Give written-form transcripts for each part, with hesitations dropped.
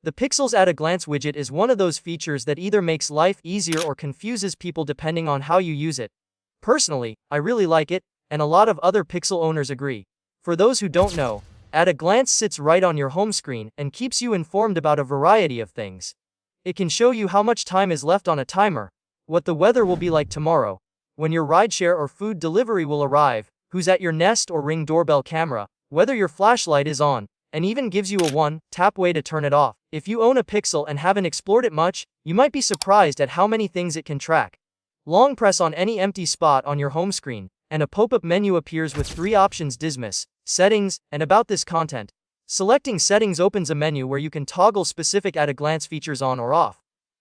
The Pixels at a Glance widget is one of those features that either makes life easier or confuses people depending on how you use it. Personally, I really like it, and a lot of other Pixel owners agree. For those who don't know, At a Glance sits right on your home screen and keeps you informed about a variety of things. It can show you how much time is left on a timer, what the weather will be like tomorrow, when your rideshare or food delivery will arrive, who's at your Nest or Ring doorbell camera, whether your flashlight is on, and even gives you a one-tap way to turn it off. If you own a Pixel and haven't explored it much, you might be surprised at how many things it can track. Long press on any empty spot on your home screen, and a pop-up menu appears with 3 options: Dismiss, Settings, and About This Content. Selecting Settings opens a menu where you can toggle specific at-a-glance features on or off.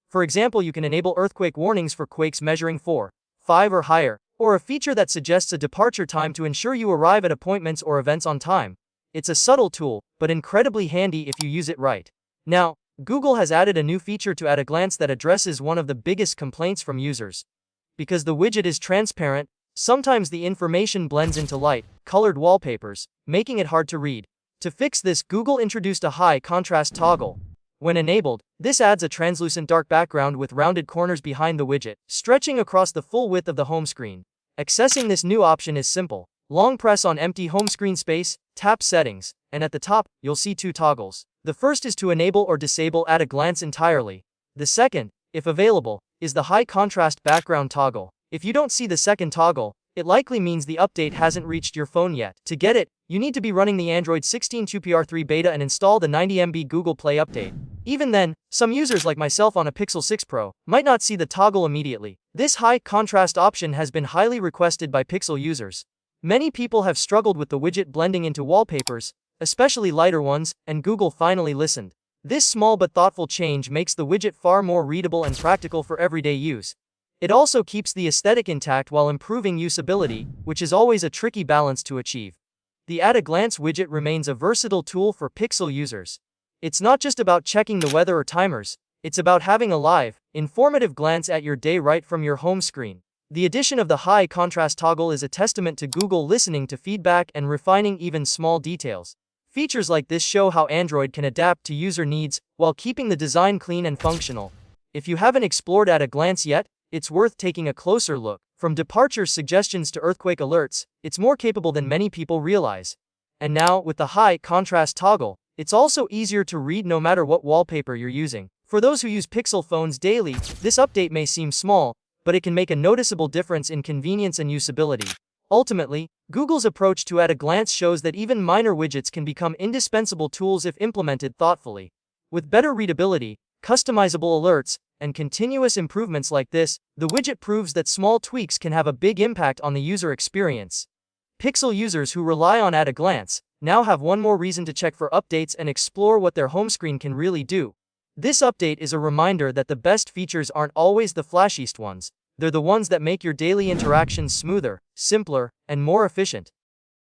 For example, you can enable earthquake warnings for quakes measuring 4, 5 or higher, or a feature that suggests a departure time to ensure you arrive at appointments or events on time. It's a subtle tool, but incredibly handy if you use it right. Now, Google has added a new feature to At-a-Glance that addresses one of the biggest complaints from users. Because the widget is transparent, sometimes the information blends into light, colored wallpapers, making it hard to read. To fix this, Google introduced a high contrast toggle. When enabled, this adds a translucent dark background with rounded corners behind the widget, stretching across the full width of the home screen. Accessing this new option is simple. Long press on empty home screen space, tap Settings, and at the top, you'll see 2 toggles. The first is to enable or disable At-a-Glance entirely. The second, if available, is the high contrast background toggle. If you don't see the second toggle, it likely means the update hasn't reached your phone yet. To get it, you need to be running the Android 16 2PR3 beta and install the 90 MB Google Play update. Even then, some users like myself on a Pixel 6 Pro might not see the toggle immediately. This high contrast option has been highly requested by Pixel users. Many people have struggled with the widget blending into wallpapers, especially lighter ones, and Google finally listened. This small but thoughtful change makes the widget far more readable and practical for everyday use. It also keeps the aesthetic intact while improving usability, which is always a tricky balance to achieve. The At-a-Glance widget remains a versatile tool for Pixel users. It's not just about checking the weather or timers, it's about having a live, informative glance at your day right from your home screen. The addition of the high contrast toggle is a testament to Google listening to feedback and refining even small details. Features like this show how Android can adapt to user needs while keeping the design clean and functional. If you haven't explored At-a-Glance yet, it's worth taking a closer look. From departure suggestions to earthquake alerts, it's more capable than many people realize. And now, with the high contrast toggle, it's also easier to read no matter what wallpaper you're using. For those who use Pixel phones daily, this update may seem small, but it can make a noticeable difference in convenience and usability. Ultimately, Google's approach to At-a-Glance shows that even minor widgets can become indispensable tools if implemented thoughtfully. With better readability, customizable alerts, and continuous improvements like this, the widget proves that small tweaks can have a big impact on the user experience. Pixel users who rely on At-a-Glance now have one more reason to check for updates and explore what their home screen can really do. This update is a reminder that the best features aren't always the flashiest ones. They're the ones that make your daily interactions smoother, simpler, and more efficient.